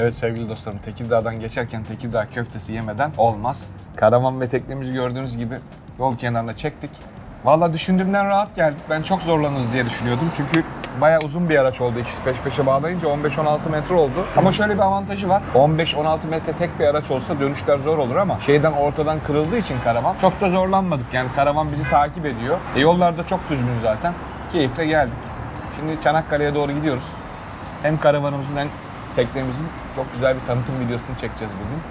Evet sevgili dostlarım, Tekirdağ'dan geçerken Tekirdağ köftesi yemeden olmaz. Karavan ve teknemizi gördüğünüz gibi yol kenarına çektik. Vallahi düşündüğümden rahat geldik. Ben çok zorlanırız diye düşünüyordum. Çünkü bayağı uzun bir araç oldu. İkisi peş peşe bağlayınca 15-16 metre oldu. Ama şöyle bir avantajı var. 15-16 metre tek bir araç olsa dönüşler zor olur ama şeyden ortadan kırıldığı için karavan çok da zorlanmadık. Yani karavan bizi takip ediyor. Yollarda çok düzgün zaten. Keyifle geldik. Şimdi Çanakkale'ye doğru gidiyoruz. Hem karavanımızın hem teknemizin çok güzel bir tanıtım videosunu çekeceğiz bugün.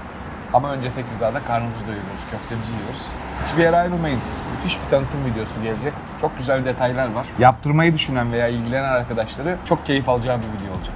Ama önce Tekirdağ'da karnımızı doyuruyoruz, köftemizi yiyoruz. Hiçbir yere ayrılmayın. Müthiş bir tanıtım videosu gelecek. Çok güzel detaylar var. Yaptırmayı düşünen veya ilgilenen arkadaşları çok keyif alacağı bir video olacak.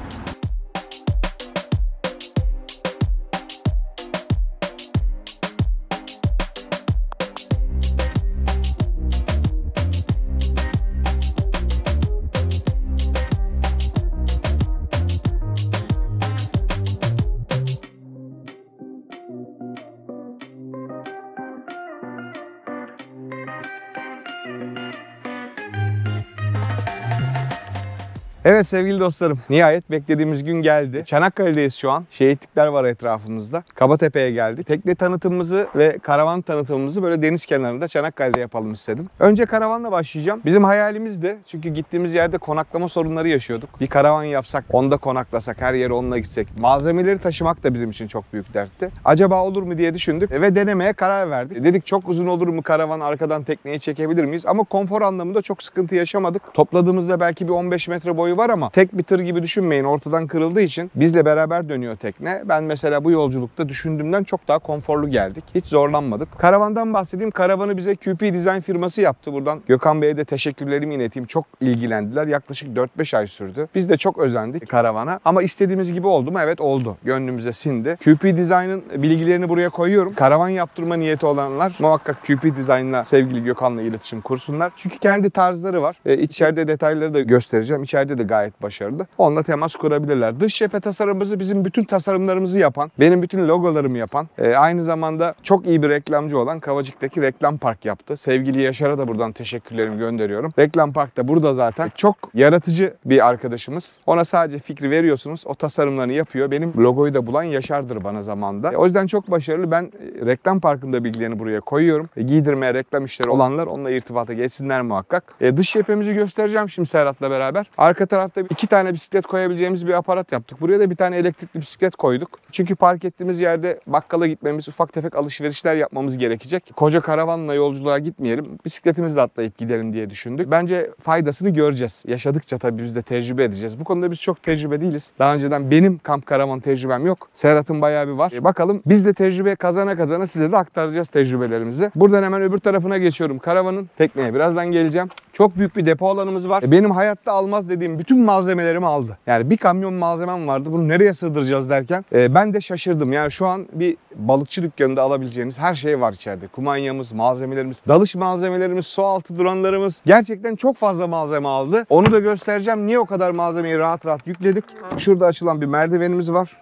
Evet sevgili dostlarım, nihayet beklediğimiz gün geldi. Çanakkale'deyiz şu an. Şehitlikler var etrafımızda. Kabatepe'ye geldik. Tekne tanıtımımızı ve karavan tanıtımımızı böyle deniz kenarında Çanakkale'de yapalım istedim. Önce karavanla başlayacağım. Bizim hayalimiz de, çünkü gittiğimiz yerde konaklama sorunları yaşıyorduk. Bir karavan yapsak, onda konaklasak, her yere onunla gitsek. Malzemeleri taşımak da bizim için çok büyük dertti. Acaba olur mu diye düşündük ve denemeye karar verdik. Dedik çok uzun olur mu karavan, arkadan tekneyi çekebilir miyiz? Ama konfor anlamında çok sıkıntı yaşamadık. Topladığımızda belki bir 15 metre boyu var ama tek bir tır gibi düşünmeyin, ortadan kırıldığı için bizle beraber dönüyor tekne. Ben mesela bu yolculukta düşündüğümden çok daha konforlu geldik. Hiç zorlanmadık. Karavandan bahsedeyim. Karavanı bize QP Design firması yaptı. Buradan Gökhan Bey'e de teşekkürlerimi ileteyim. Çok ilgilendiler. Yaklaşık 4-5 ay sürdü. Biz de çok özendik karavana. Ama istediğimiz gibi oldu mu? Evet oldu. Gönlümüze sindi. QP Design'ın bilgilerini buraya koyuyorum. Karavan yaptırma niyeti olanlar muhakkak QP Design'la sevgili Gökhan'la iletişim kursunlar. Çünkü kendi tarzları var. İçeride detayları da göstereceğim. İçeride de gayet başarılı. Onunla temas kurabilirler. Dış cephe tasarımımızı, bizim bütün tasarımlarımızı yapan, benim bütün logolarımı yapan, aynı zamanda çok iyi bir reklamcı olan Kavacık'taki Reklam Park yaptı. Sevgili Yaşar'a da buradan teşekkürlerimi gönderiyorum. Reklam Park da burada zaten. Çok yaratıcı bir arkadaşımız. Ona sadece fikri veriyorsunuz. O tasarımlarını yapıyor. Benim logoyu da bulan Yaşar'dır bana zamanda. O yüzden çok başarılı. Ben Reklam Park'ın da bilgilerini buraya koyuyorum. Giydirmeye, reklam işleri olanlar onunla irtibata geçsinler muhakkak. Dış cephemizi göstereceğim şimdi Serhat'la beraber. Arka tarafta 2 tane bisiklet koyabileceğimiz bir aparat yaptık. Buraya da bir tane elektrikli bisiklet koyduk. Çünkü park ettiğimiz yerde bakkala gitmemiz, ufak tefek alışverişler yapmamız gerekecek. Koca karavanla yolculuğa gitmeyelim. Bisikletimizle atlayıp gidelim diye düşündük. Bence faydasını göreceğiz. Yaşadıkça tabii biz de tecrübe edeceğiz. Bu konuda biz çok tecrübe değiliz. Daha önceden benim kamp karavan tecrübem yok. Serhat'ın bayağı bir var. Bakalım biz de tecrübe kazana kazana size de aktaracağız tecrübelerimizi. Buradan hemen öbür tarafına geçiyorum. Karavanın, tekneye birazdan geleceğim. Çok büyük bir depo alanımız var. Benim hayatta almaz dediğim bütün malzemelerimi aldı. Yani bir kamyon malzemem vardı. Bunu nereye sığdıracağız derken ben de şaşırdım. Yani şu an bir balıkçı dükkanında alabileceğiniz her şey var içeride. Kumanyamız, malzemelerimiz, dalış malzemelerimiz, su altı duranlarımız. Gerçekten çok fazla malzeme aldı. Onu da göstereceğim. Niye o kadar malzemeyi rahat rahat yükledik? Şurada açılan bir merdivenimiz var.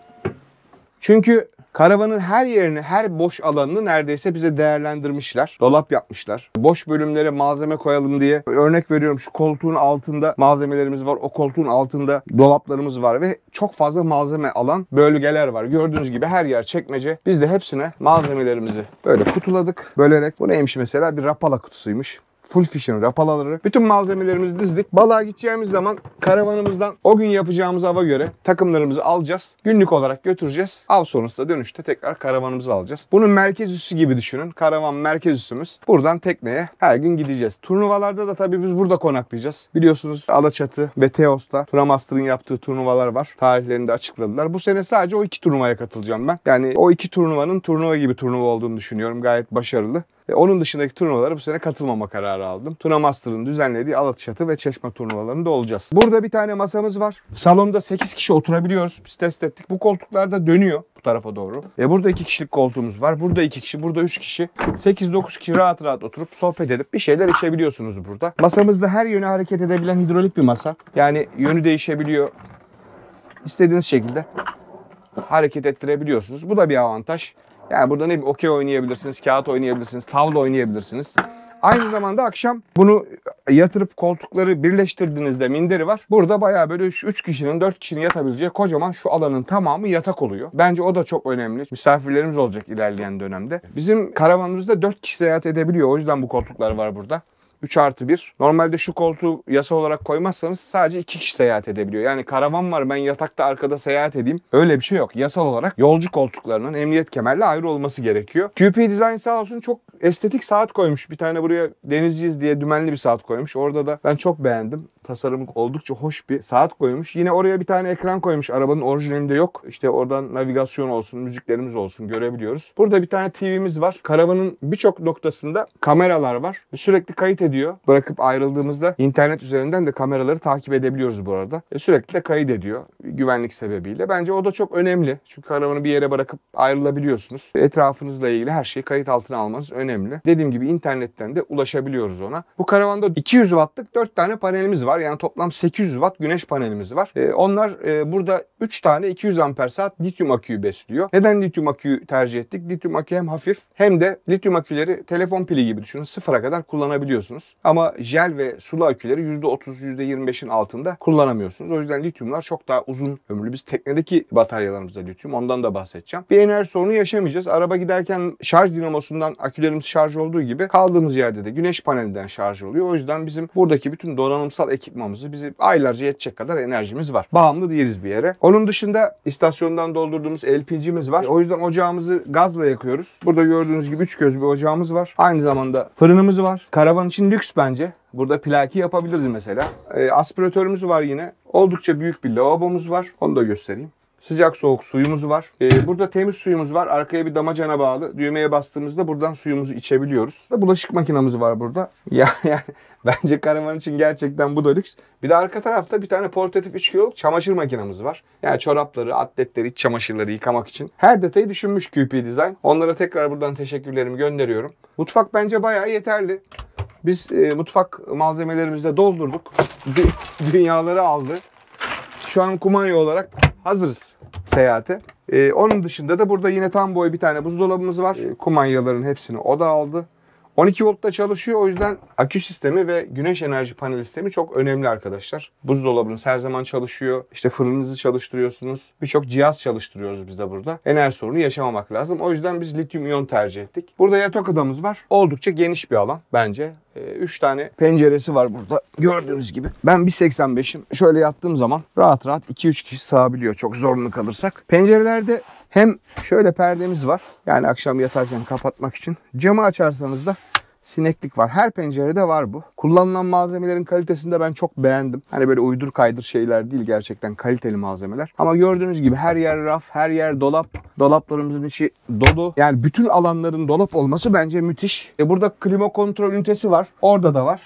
Çünkü karavanın her yerini, her boş alanını neredeyse bize değerlendirmişler. Dolap yapmışlar. Boş bölümlere malzeme koyalım diye. Örnek veriyorum, şu koltuğun altında malzemelerimiz var. O koltuğun altında dolaplarımız var ve çok fazla malzeme alan bölgeler var. Gördüğünüz gibi her yer çekmece. Biz de hepsine malzemelerimizi böyle kutuladık, bölerek. Bu neymiş mesela? Bir rapala kutusuymuş. Full Fish'in rapalaları. Bütün malzemelerimizi dizdik. Balığa gideceğimiz zaman karavanımızdan o gün yapacağımız ava göre takımlarımızı alacağız. Günlük olarak götüreceğiz. Av sonrasında dönüşte tekrar karavanımızı alacağız. Bunun merkez üssü gibi düşünün. Karavan merkez üssümüz. Buradan tekneye her gün gideceğiz. Turnuvalarda da tabii biz burada konaklayacağız. Biliyorsunuz Alaçatı ve Teos'ta Turamaster'ın yaptığı turnuvalar var. Tarihlerini de açıkladılar. Bu sene sadece o 2 turnuvaya katılacağım ben. Yani o 2 turnuvanın turnuva gibi turnuva olduğunu düşünüyorum. Gayet başarılı. Onun dışındaki turnuvalara bu sene katılmama kararı aldım. Tunamaster'ın düzenlediği Alaçatı ve Çeşme turnuvalarında olacağız. Burada bir tane masamız var. Salonda 8 kişi oturabiliyoruz. Biz test ettik. Bu koltuklar da dönüyor bu tarafa doğru. Burada 2 kişilik koltuğumuz var. Burada 2 kişi, burada 3 kişi. 8-9 kişi rahat rahat oturup sohbet edip bir şeyler içebiliyorsunuz burada. Masamızda her yöne hareket edebilen hidrolik bir masa. Yani yönü değişebiliyor. İstediğiniz şekilde hareket ettirebiliyorsunuz. Bu da bir avantaj. Yani burada ne bileyim okey oynayabilirsiniz, kağıt oynayabilirsiniz, tavla oynayabilirsiniz. Aynı zamanda akşam bunu yatırıp koltukları birleştirdiğinizde minderi var. Burada bayağı böyle 3 kişinin 4 kişinin yatabileceği kocaman şu alanın tamamı yatak oluyor. Bence o da çok önemli. Misafirlerimiz olacak ilerleyen dönemde. Bizim karavanımızda 4 kişi seyahat edebiliyor. O yüzden bu koltuklar var burada. 3+1. Normalde şu koltuğu yasa olarak koymazsanız sadece 2 kişi seyahat edebiliyor. Yani karavan var, ben yatakta arkada seyahat edeyim. Öyle bir şey yok. Yasal olarak yolcu koltuklarının emniyet kemerle ayrı olması gerekiyor. QP Design sağ olsun çok estetik saat koymuş. Bir tane buraya denizciyiz diye dümenli bir saat koymuş. Orada da ben çok beğendim. Tasarımı oldukça hoş bir saat koymuş. Yine oraya bir tane ekran koymuş. Arabanın orijinalinde yok. İşte oradan navigasyon olsun, müziklerimiz olsun görebiliyoruz. Burada bir tane TV'miz var. Karavanın birçok noktasında kameralar var. Sürekli kayıt ediyor. Bırakıp ayrıldığımızda internet üzerinden de kameraları takip edebiliyoruz bu arada. Sürekli de kayıt ediyor güvenlik sebebiyle. Bence o da çok önemli. Çünkü karavanı bir yere bırakıp ayrılabiliyorsunuz. Etrafınızla ilgili her şeyi kayıt altına almanız önemli. Dediğim gibi internetten de ulaşabiliyoruz ona. Bu karavanda 200 wattlık 4 tane panelimiz var. Yani toplam 800 watt güneş panelimiz var. Onlar burada 3 tane 200 amper saat lityum aküyü besliyor. Neden lityum aküyü tercih ettik? Lityum akü hem hafif hem de lityum aküleri telefon pili gibi düşünün. Sıfıra kadar kullanabiliyorsunuz. Ama jel ve sulu aküleri %30, %25'in altında kullanamıyorsunuz. O yüzden lityumlar çok daha uzun ömürlü. Biz teknedeki bataryalarımızda lityum. Ondan da bahsedeceğim. Bir enerji sorunu yaşamayacağız. Araba giderken şarj dinamosundan akülerimiz şarj olduğu gibi kaldığımız yerde de güneş panelinden şarj oluyor. O yüzden bizim buradaki bütün donanımsal ekipmanımızı bizi aylarca yetecek kadar enerjimiz var. Bağımlı değiliz bir yere. Onun dışında istasyondan doldurduğumuz LPG'miz var. O yüzden ocağımızı gazla yakıyoruz. Burada gördüğünüz gibi 3 göz bir ocağımız var. Aynı zamanda fırınımız var. Karavan için lüks bence. Burada plaki yapabiliriz mesela. Aspiratörümüz var yine. Oldukça büyük bir lavabomuz var. Onu da göstereyim. Sıcak soğuk suyumuz var. Burada temiz suyumuz var. Arkaya bir damacana bağlı. Düğmeye bastığımızda buradan suyumuzu içebiliyoruz. Bulaşık makinamız var burada. Yani bence karavan için gerçekten bu da lüks. Bir de arka tarafta bir tane portatif 3 kiloluk çamaşır makinamız var. Yani çorapları, atletleri, iç çamaşırları yıkamak için. Her detayı düşünmüş QP Design. Onlara tekrar buradan teşekkürlerimi gönderiyorum. Mutfak bence bayağı yeterli. Biz mutfak malzemelerimizle doldurduk. Dünyaları aldı. Şu an kumanya olarak hazırız seyahate. Onun dışında da burada yine tam boy bir tane buzdolabımız var. Kumanyaların hepsini o da aldı. 12 voltta çalışıyor, o yüzden akü sistemi ve güneş enerji paneli sistemi çok önemli arkadaşlar. Buzdolabınız her zaman çalışıyor. İşte fırınınızı çalıştırıyorsunuz. Birçok cihaz çalıştırıyoruz biz de burada. Enerji sorunu yaşamamak lazım. O yüzden biz lityum iyon tercih ettik. Burada yatak odamız var. Oldukça geniş bir alan bence. 3 tane penceresi var burada. Gördüğünüz gibi. Ben 1.85'im. Şöyle yattığım zaman rahat rahat 2-3 kişi sığabiliyor çok zorunlu kalırsak. Pencerelerde hem şöyle perdemiz var. Yani akşam yatarken kapatmak için. Camı açarsanız da sineklik var. Her pencerede var bu. Kullanılan malzemelerin kalitesini de ben çok beğendim. Hani böyle uydur kaydır şeyler değil, gerçekten kaliteli malzemeler. Ama gördüğünüz gibi her yer raf, her yer dolap. Dolaplarımızın içi dolu. Yani bütün alanların dolap olması bence müthiş. Burada klima kontrol ünitesi var. Orada da var.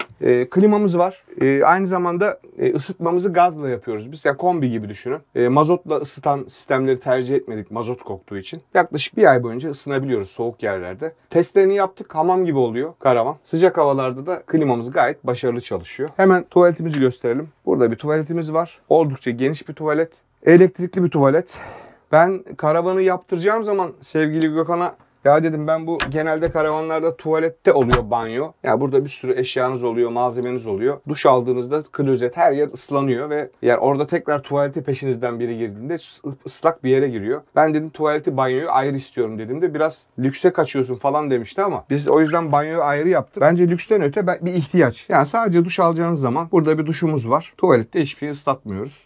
Klimamız var. Aynı zamanda ısıtmamızı gazla yapıyoruz biz. Yani kombi gibi düşünün. Mazotla ısıtan sistemleri tercih etmedik mazot koktuğu için. Yaklaşık bir ay boyunca ısınabiliyoruz soğuk yerlerde. Testlerini yaptık. Hamam gibi oluyor karavan. Sıcak havalarda da klimamız gayet başarılı çalışıyor. Hemen tuvaletimizi gösterelim. Burada bir tuvaletimiz var. Oldukça geniş bir tuvalet. Elektrikli bir tuvalet. Ben karavanı yaptıracağım zaman sevgili Gökhan'a ya dedim, ben bu genelde karavanlarda tuvalette oluyor banyo. Yani burada bir sürü eşyanız oluyor, malzemeniz oluyor. Duş aldığınızda klozet her yer ıslanıyor ve yani orada tekrar tuvalete peşinizden biri girdiğinde ıslak bir yere giriyor. Ben dedim tuvaleti banyoyu ayrı istiyorum dediğimde biraz lükse kaçıyorsun falan demişti ama biz o yüzden banyoyu ayrı yaptık. Bence lüksten öte bir ihtiyaç. Yani sadece duş alacağınız zaman burada bir duşumuz var. Tuvalette hiçbir şey ıslatmıyoruz.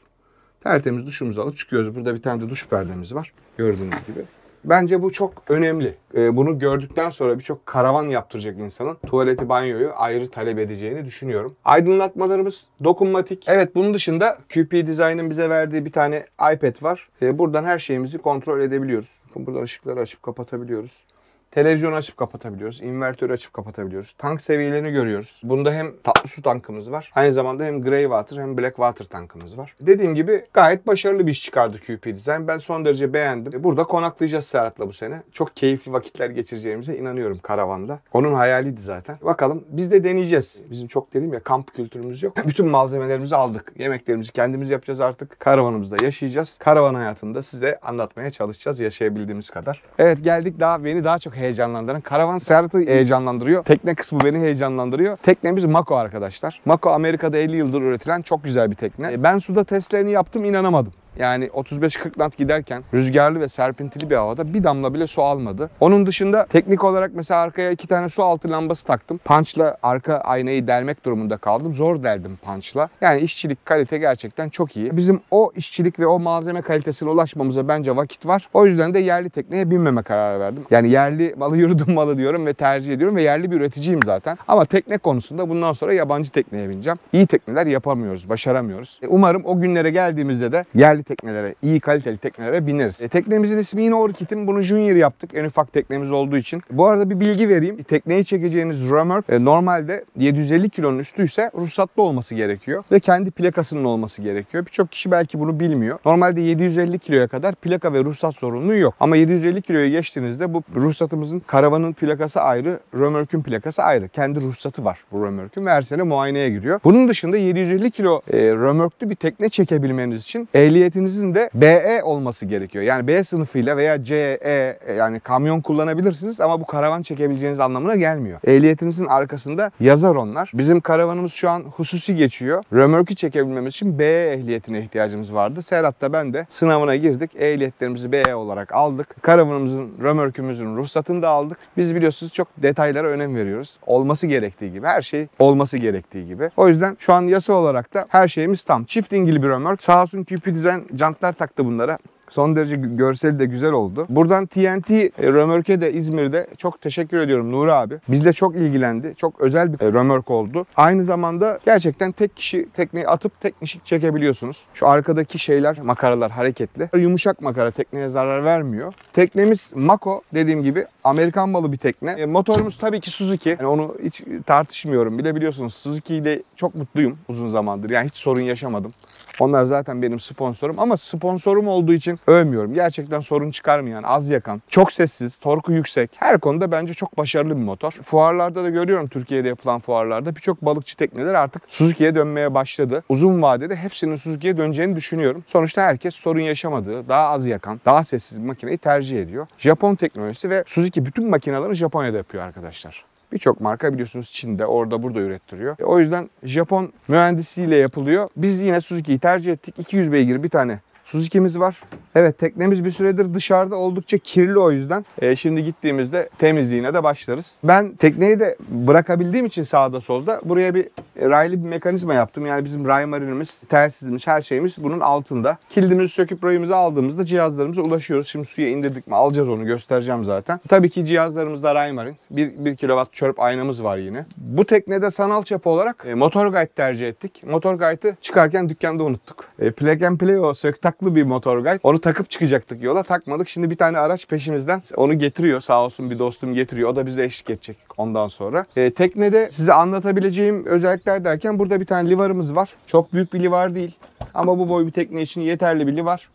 Tertemiz duşumuzu alıp çıkıyoruz. Burada bir tane de duş perdemiz var. Gördüğünüz gibi. Bence bu çok önemli. Bunu gördükten sonra birçok karavan yaptıracak insanın tuvaleti, banyoyu ayrı talep edeceğini düşünüyorum. Aydınlatmalarımız dokunmatik. Evet, bunun dışında QP Design'ın bize verdiği bir tane iPad var. Buradan her şeyimizi kontrol edebiliyoruz. Buradan ışıkları açıp kapatabiliyoruz. Televizyonu açıp kapatabiliyoruz. İnvertörü açıp kapatabiliyoruz. Tank seviyelerini görüyoruz. Bunda hem tatlı su tankımız var. Aynı zamanda hem Grey Water hem Black Water tankımız var. Dediğim gibi gayet başarılı bir iş çıkardı QP Design. Ben son derece beğendim. Burada konaklayacağız Serhat'la bu sene. Çok keyifli vakitler geçireceğimize inanıyorum karavanda. Onun hayaliydi zaten. Bakalım biz de deneyeceğiz. Bizim çok dediğim ya kamp kültürümüz yok. Bütün malzemelerimizi aldık. Yemeklerimizi kendimiz yapacağız artık. Karavanımızda yaşayacağız. Karavan hayatında size anlatmaya çalışacağız yaşayabildiğimiz kadar. Evet, geldik beni daha çok heyecanlandıran. Karavan seyahati heyecanlandırıyor. Tekne kısmı beni heyecanlandırıyor. Teknemiz Mako arkadaşlar. Mako Amerika'da 50 yıldır üretilen çok güzel bir tekne. Ben suda testlerini yaptım, inanamadım. Yani 35-40 knot giderken rüzgarlı ve serpintili bir havada bir damla bile su almadı. Onun dışında teknik olarak mesela arkaya 2 tane su altı lambası taktım. Punch'la arka aynayı delmek durumunda kaldım. Zor deldim punch'la. Yani işçilik kalite gerçekten çok iyi. Bizim o işçilik ve o malzeme kalitesine ulaşmamıza bence vakit var. O yüzden de yerli tekneye binmeme kararı verdim. Yani yerli malı yurdum malı diyorum ve tercih ediyorum ve yerli bir üreticiyim zaten. Ama tekne konusunda bundan sonra yabancı tekneye bineceğim. İyi tekneler yapamıyoruz, başaramıyoruz. Umarım o günlere geldiğimizde de yerli teknelere, iyi kaliteli teknelere bineriz. Teknemizin ismi yine Orchid'in. Bunu Junior yaptık. En ufak teknemiz olduğu için. Bu arada bir bilgi vereyim. Tekneyi çekeceğiniz römork normalde 750 kilonun üstüyse ruhsatlı olması gerekiyor. Ve kendi plakasının olması gerekiyor. Birçok kişi belki bunu bilmiyor. Normalde 750 kiloya kadar plaka ve ruhsat sorumluluğu yok. Ama 750 kiloya geçtiğinizde bu ruhsatımızın, karavanın plakası ayrı, römorkün plakası ayrı. Kendi ruhsatı var bu römorkün ve her sene muayeneye giriyor. Bunun dışında 750 kilo römorklü bir tekne çekebilmeniz için ehliyetinizin de BE olması gerekiyor. Yani B sınıfıyla veya CE yani kamyon kullanabilirsiniz ama bu karavan çekebileceğiniz anlamına gelmiyor. Ehliyetinizin arkasında yazar onlar. Bizim karavanımız şu an hususi geçiyor. Römorku çekebilmemiz için BE ehliyetine ihtiyacımız vardı. Serhat'ta ben de sınavına girdik. Ehliyetlerimizi BE olarak aldık. Karavanımızın, römorkümüzün ruhsatını da aldık. Biz biliyorsunuz çok detaylara önem veriyoruz. Olması gerektiği gibi. Her şey olması gerektiği gibi. O yüzden şu an yasa olarak da her şeyimiz tam. Çift dingili bir römork. Sağ olsun QP Design jantlar taktı bunlara. Son derece görseli de güzel oldu. Buradan TNT römorke de İzmir'de çok teşekkür ediyorum Nuri abi. Bizle çok ilgilendi. Çok özel bir römork oldu. Aynı zamanda gerçekten tek kişi tekneyi atıp tek kişi çekebiliyorsunuz. Şu arkadaki şeyler, makaralar hareketli. Yumuşak makara, tekneye zarar vermiyor. Teknemiz Mako, dediğim gibi Amerikan malı bir tekne. Motorumuz tabii ki Suzuki. Yani onu hiç tartışmıyorum bile, biliyorsunuz. Suzuki ile çok mutluyum uzun zamandır. Yani hiç sorun yaşamadım. Onlar zaten benim sponsorum ama sponsorum olduğu için övmüyorum. Gerçekten sorun çıkarmayan, az yakan, çok sessiz, torku yüksek. Her konuda bence çok başarılı bir motor. Fuarlarda da görüyorum, Türkiye'de yapılan fuarlarda birçok balıkçı tekneler artık Suzuki'ye dönmeye başladı. Uzun vadede hepsinin Suzuki'ye döneceğini düşünüyorum. Sonuçta herkes sorun yaşamadığı, daha az yakan, daha sessiz bir makineyi tercih ediyor. Japon teknolojisi ve Suzuki bütün makinelerini Japonya'da yapıyor arkadaşlar. Birçok marka biliyorsunuz Çin'de, orada burada ürettiriyor. O yüzden Japon mühendisiyle yapılıyor. Biz yine Suzuki'yi tercih ettik. 200 beygir bir tane Suzuki'miz var. Evet, teknemiz bir süredir dışarıda oldukça kirli, o yüzden. Şimdi gittiğimizde temizliğine de başlarız. Ben tekneyi de bırakabildiğim için sağda solda buraya bir raylı bir mekanizma yaptım. Yani bizim ray marinimiz, telsizimiz, her şeyimiz bunun altında. Kilidimizi söküp rayımızı aldığımızda cihazlarımıza ulaşıyoruz. Şimdi suya indirdik mi alacağız, onu göstereceğim zaten. Tabii ki cihazlarımızda ray marin. 1 kW çörp aynamız var yine. Bu teknede sanal çapı olarak motor guide tercih ettik. Motor guide'ı çıkarken dükkanda unuttuk. Plug and Play o söktaklı bir motor guide. Onu takıp çıkacaktık yola, takmadık. Şimdi bir tane araç peşimizden onu getiriyor. Sağ olsun bir dostum getiriyor. O da bize eşlik edecek ondan sonra. Teknede size anlatabileceğim özellikler derken burada bir tane livarımız var. Çok büyük bir livar değil. Ama bu boy bir tekne için yeterli bir livar.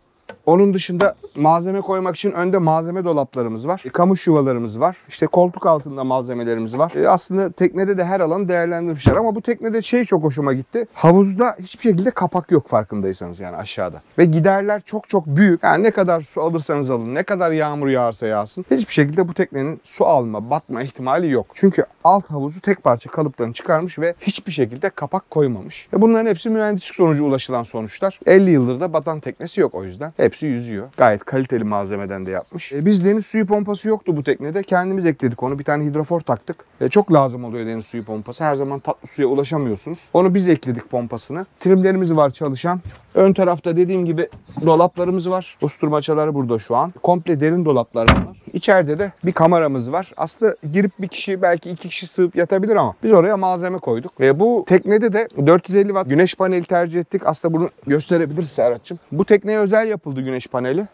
Onun dışında malzeme koymak için önde malzeme dolaplarımız var. Kamış yuvalarımız var. İşte koltuk altında malzemelerimiz var. Aslında teknede de her alanı değerlendirmişler ama bu teknede şey çok hoşuma gitti. Havuzda hiçbir şekilde kapak yok, farkındaysanız, yani aşağıda. Ve giderler çok çok büyük. Yani ne kadar su alırsanız alın, ne kadar yağmur yağarsa yağsın, hiçbir şekilde bu teknenin su alma, batma ihtimali yok. Çünkü alt havuzu tek parça kalıptan çıkarmış ve hiçbir şekilde kapak koymamış. Bunların hepsi mühendislik sonucu ulaşılan sonuçlar. 50 yıldır da batan teknesi yok o yüzden. Hepsi yüzüyor. Gayet kaliteli malzemeden de yapmış. Biz deniz suyu pompası yoktu bu teknede. Kendimiz ekledik onu. Bir tane hidrofor taktık. Çok lazım oluyor deniz suyu pompası. Her zaman tatlı suya ulaşamıyorsunuz. Onu biz ekledik, pompasını. Trimlerimiz var çalışan. Ön tarafta dediğim gibi dolaplarımız var. Usturmaçaları burada şu an. Komple derin dolaplar var. İçeride de bir kameramız var. Aslında girip bir kişi, belki 2 kişi sığıp yatabilir ama biz oraya malzeme koyduk. Ve bu teknede de 450 watt güneş paneli tercih ettik. Aslında bunu gösterebiliriz Serhat'cığım. Bu tekneye özel yapıldı güneş paneli.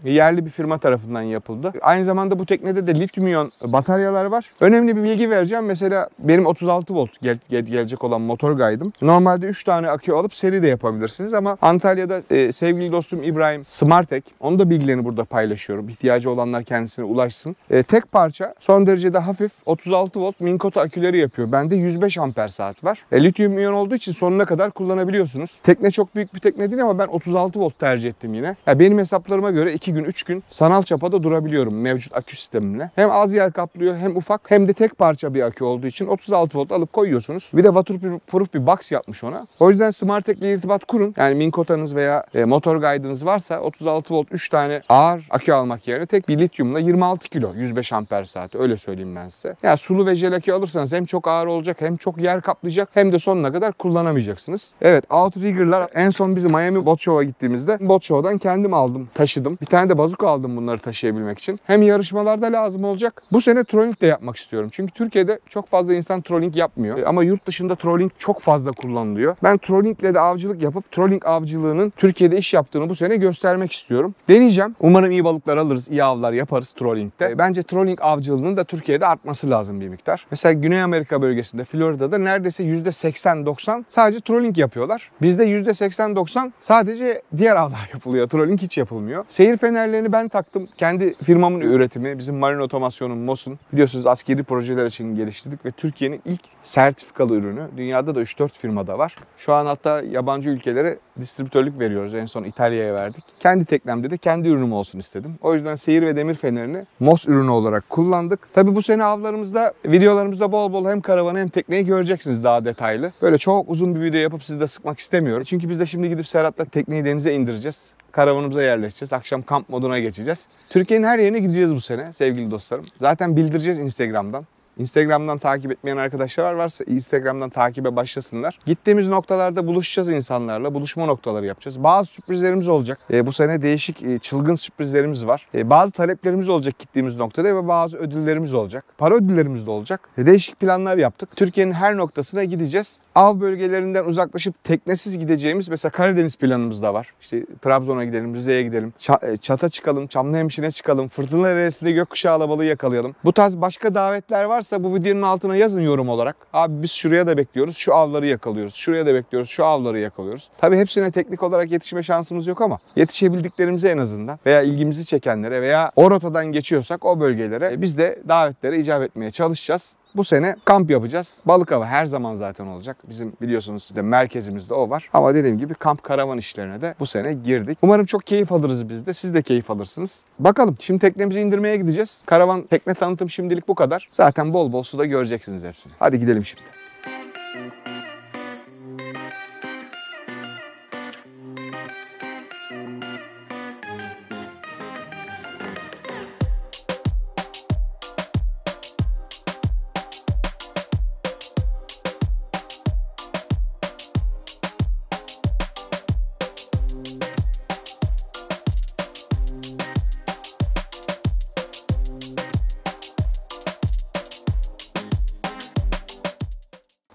Yerli bir firma tarafından yapıldı. Aynı zamanda bu teknede de lityum iyon bataryalar var. Önemli bir bilgi vereceğim. Mesela benim 36 volt gelecek olan motor guide'ım. Normalde 3 tane akü alıp seri de yapabilirsiniz ama Antalya'da sevgili dostum İbrahim Smartek, onun da bilgilerini burada paylaşıyorum. İhtiyacı olanlar kendisine ulaşsın. Tek parça, son derecede hafif 36 volt Minkoto aküleri yapıyor. Bende 105 amper saat var. Lityum iyon olduğu için sonuna kadar kullanabiliyorsunuz. Tekne çok büyük bir tekne değil ama ben 36 volt tercih ettim yine. Benim hesaplarıma göre 2 gün 3 gün sanal çapada durabiliyorum mevcut akü sistemimle. Hem az yer kaplıyor hem ufak hem de tek parça bir akü olduğu için 36 volt alıp koyuyorsunuz. Bir de waterproof bir box yapmış ona. O yüzden Smartec ile irtibat kurun. Yani Minkota'nız veya motor guide'ınız varsa 36 volt 3 tane ağır akü almak yerine tek bir lityumla 26 kilo 105 amper saati, öyle söyleyeyim ben size. Yani sulu ve jel akü alırsanız hem çok ağır olacak hem çok yer kaplayacak hem de sonuna kadar kullanamayacaksınız. Evet, outrigger'lar en son bizim Miami Boat Show'a gittiğimizde Boat Show'dan kendim aldım, taşıdım. Bir tane de bazuka aldım bunları taşıyabilmek için. Hem yarışmalarda lazım olacak. Bu sene trolling de yapmak istiyorum. Çünkü Türkiye'de çok fazla insan trolling yapmıyor. Ama yurt dışında trolling çok fazla kullanılıyor. Ben trollingle de avcılık yapıp trolling avcılığının Türkiye'de iş yaptığını bu sene göstermek istiyorum. Deneyeceğim. Umarım iyi balıklar alırız, iyi avlar yaparız trollingde. Bence trolling avcılığının da Türkiye'de artması lazım bir miktar. Mesela Güney Amerika bölgesinde, Florida'da neredeyse %80-90 sadece trolling yapıyorlar. Bizde %80-90 sadece diğer avlar yapılıyor. Trolling hiç yapılmıyor. Seyir fenerlerini ben taktım. Kendi firmamın üretimi, bizim Marine Otomasyon'un, MOS'un biliyorsunuz askeri projeler için geliştirdik ve Türkiye'nin ilk sertifikalı ürünü. Dünyada da 3-4 firmada var. Şu an hatta yabancı ülkelere distribütörlük veriyoruz. En son İtalya'ya verdik. Kendi teknemde de kendi ürünüm olsun istedim. O yüzden seyir ve demir fenerini MOS ürünü olarak kullandık. Tabii bu sene avlarımızda, videolarımızda bol bol hem karavanı hem tekneyi göreceksiniz daha detaylı. Böyle çok uzun bir video yapıp sizi de sıkmak istemiyorum. Çünkü biz de şimdi gidip Serhat'la tekneyi denize indireceğiz. Karavanımıza yerleşeceğiz. Akşam kamp moduna geçeceğiz. Türkiye'nin her yerine gideceğiz bu sene sevgili dostlarım. Zaten bildireceğiz Instagram'dan. Instagram'dan takip etmeyen arkadaşlar varsa Instagram'dan takibe başlasınlar. Gittiğimiz noktalarda buluşacağız insanlarla. Buluşma noktaları yapacağız. Bazı sürprizlerimiz olacak. Bu sene değişik, çılgın sürprizlerimiz var. Bazı taleplerimiz olacak gittiğimiz noktada ve bazı ödüllerimiz olacak. Para ödüllerimiz de olacak. Değişik planlar yaptık. Türkiye'nin her noktasına gideceğiz. Av bölgelerinden uzaklaşıp teknesiz gideceğimiz mesela Karadeniz planımız da var. İşte Trabzon'a gidelim, Rize'ye gidelim. Çat'a çıkalım, Çamlıhemşin'e çıkalım. Fırtına Deresi'nde gökkuşağı alabalığı yakalayalım. Bu tarz başka davetler varsa bu videonun altına yazın yorum olarak. Abi biz şuraya da bekliyoruz, şu avları yakalıyoruz. Şuraya da bekliyoruz, şu avları yakalıyoruz. Tabii hepsine teknik olarak yetişme şansımız yok ama yetişebildiklerimize en azından veya ilgimizi çekenlere veya o rotadan geçiyorsak o bölgelere biz de davetlere icap etmeye çalışacağız. Bu sene kamp yapacağız. Balık avı her zaman zaten olacak. Bizim biliyorsunuz de merkezimizde o var. Ama dediğim gibi kamp karavan işlerine de bu sene girdik. Umarım çok keyif alırız biz de. Siz de keyif alırsınız. Bakalım şimdi teknemizi indirmeye gideceğiz. Karavan tekne tanıtım şimdilik bu kadar. Zaten bol bol suda göreceksiniz hepsini. Hadi gidelim şimdi.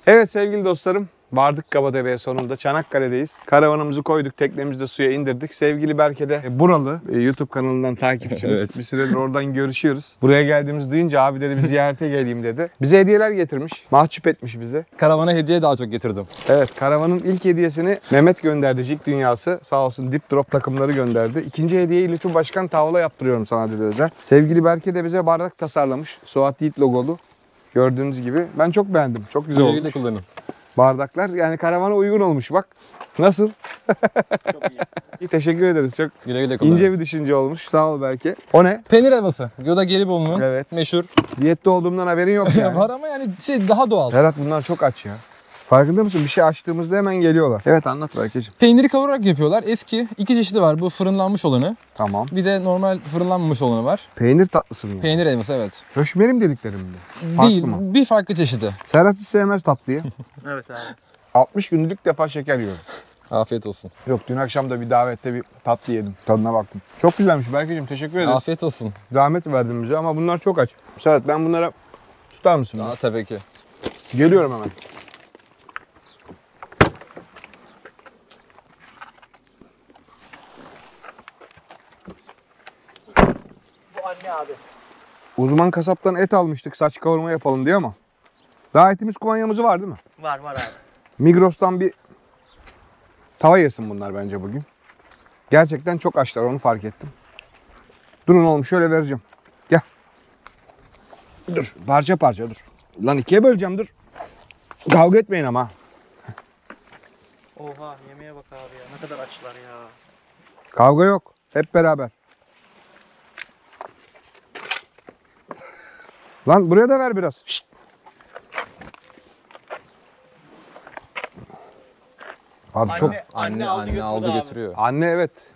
Evet sevgili dostlarım, vardık Kabatepe'ye sonunda. Çanakkale'deyiz. Karavanımızı koyduk, teknemizi de suya indirdik. Sevgili Berke de buralı. YouTube kanalından takipçimiz. Evet. Bir süredir oradan görüşüyoruz. Buraya geldiğimiz duyunca abi dedi bir ziyarete geleyim dedi. Bize hediyeler getirmiş. Mahcup etmiş bizi. Karavana hediye daha çok getirdim. Evet, karavanın ilk hediyesini Mehmet gönderdi. Jig Dünyası. Sağ olsun dip drop takımları gönderdi. İkinci hediyeyi Lütfü Başkan tavla yaptırıyorum sana dedi özel. Sevgili Berke de bize bardak tasarlamış. Suat Yiğit logolu. Gördüğünüz gibi. Ben çok beğendim. Çok güzel olmuş. De kullanın. Bardaklar yani karavana uygun olmuş bak. Nasıl? Çok iyi. İyi, teşekkür ederiz. Çok Güle güle kullanın. ince bir düşünce olmuş. Sağ ol belki. O ne? Peynir helvası. Yoda Gelibolu'nun Evet. meşhur. Diyette olduğumdan haberin yok yani. Var ama yani daha doğal. Ferhat bunlar çok aç ya. Farkında mısın? Bir şey açtığımızda hemen geliyorlar. Evet anlat Berkeciğim. Peyniri kavurarak yapıyorlar. Eski iki çeşidi var. Bu fırınlanmış olanı. Tamam. Bir de normal fırınlanmamış olanı var. Peynir tatlısı mı yani? Peynir helvası evet. Höşmerim dediklerim mi? Farklı Değil. mı? Bir farklı çeşidi. Serhat hiç sevmez tatlıyı. Evet abi. 60 günlük ilk defa şeker yiyorum. Afiyet olsun. Yok dün akşam da bir davette bir tatlı yedim. Tadına baktım. Çok güzelmiş Berkeciğim. Teşekkür ederim. Afiyet olsun. Zahmet verdin bize ama bunlar çok aç. Serhat ben bunlara tutar mısın? Aa, tabii ki. Geliyorum hemen. Bu anne abi. Uzman kasaptan et almıştık saç kavurma yapalım diye ama. Daha etimiz kumanyamızı var değil mi? Var abi. Migros'tan bir tava yesin bunlar bence bugün. Gerçekten çok açlar onu fark ettim. Durun oğlum şöyle vereceğim. Gel. Dur parça parça dur. Lan ikiye böleceğim dur. Kavga etmeyin ama. Oha yemeğe bak abi ya. Ne kadar açlar ya. Kavga yok. Hep beraber. Lan buraya da ver biraz. Şşt. Abi çok... Anne aldı götürüyor. Anne evet.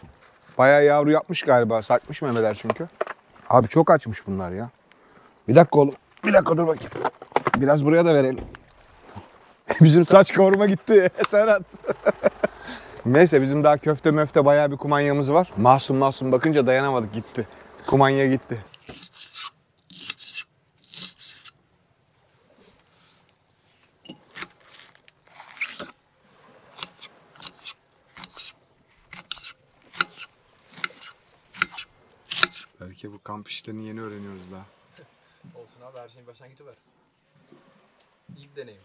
Bayağı yavru yapmış galiba. Sarkmış memeler çünkü. Abi çok açmış bunlar ya. Bir dakika oğlum. Bir dakika dur bakayım. Biraz buraya da verelim. Bizim saç kavurma gitti Serhat. Neyse bizim daha köfte möfte bayağı bir kumanyamız var. Masum bakınca dayanamadık gitti. Kumanya gitti. Belki bu kamp işlerini yeni öğreniyoruz daha. Olsun abi, her şeyin başlangıcı var. İlk deneyim.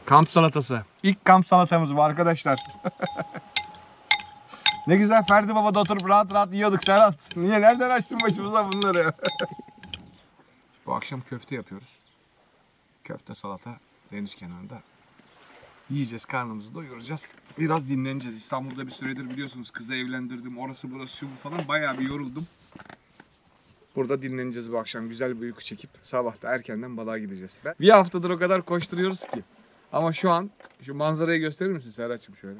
Kamp salatası. İlk kamp salatamız bu arkadaşlar. Ne güzel Ferdi Baba'da oturup rahat rahat yiyorduk Serhat. Niye? Nereden açtın başımıza bunları? Bu akşam köfte yapıyoruz. Köfte salata deniz kenarında. Yiyeceğiz, karnımızı doyuracağız. Biraz dinleneceğiz. İstanbul'da bir süredir biliyorsunuz kızı evlendirdim. Orası burası şu bu falan. Bayağı bir yoruldum. Burada dinleneceğiz bu akşam. Güzel bir uyku çekip sabah da erkenden balığa gideceğiz. Bir haftadır o kadar koşturuyoruz ki. Ama şu an şu manzarayı gösterir misin Serhat'cığım şöyle?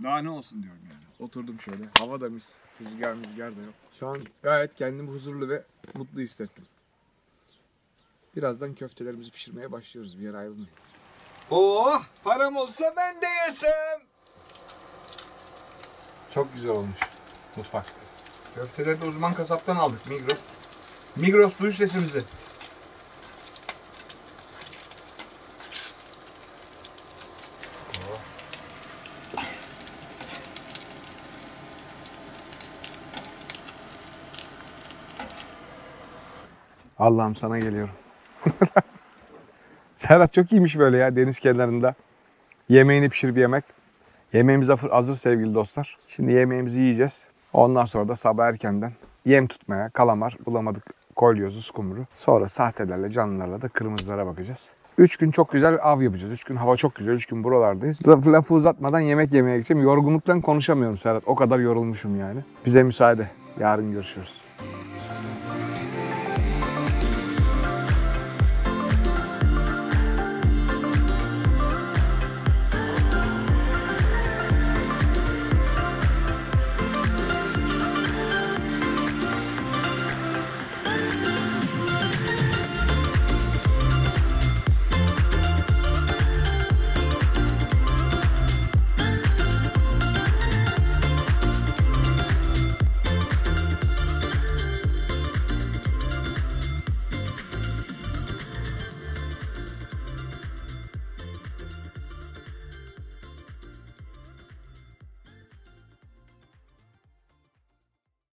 Daha ne olsun diyorum yani. Oturdum şöyle. Hava da mis. Rüzgar da yok. Şu an gayet kendimi huzurlu ve mutlu hissettim. Birazdan köftelerimizi pişirmeye başlıyoruz. Bir yere ayrılmayın. Oh! Param olsa ben de yesem. Çok güzel olmuş mutfak. Köfteleri de uzman kasaptan aldık Migros. Migros duy sesimizi. Allah'ım sana geliyorum. Serhat çok iyiymiş böyle ya deniz kenarında. Yemeğini pişirip yemek. Yemeğimiz hazır sevgili dostlar. Şimdi yemeğimizi yiyeceğiz. Ondan sonra da sabah erkenden yem tutmaya, kalamar bulamadık, kolyozu, skumru. Sonra sahtelerle, canlılarla da kırmızılara bakacağız. 3 gün çok güzel av yapacağız. 3 gün hava çok güzel. 3 gün buralardayız. Lafı uzatmadan yemek yemeye gideceğim. Yorgunluktan konuşamıyorum Serhat. O kadar yorulmuşum yani. Bize müsaade. Yarın görüşürüz.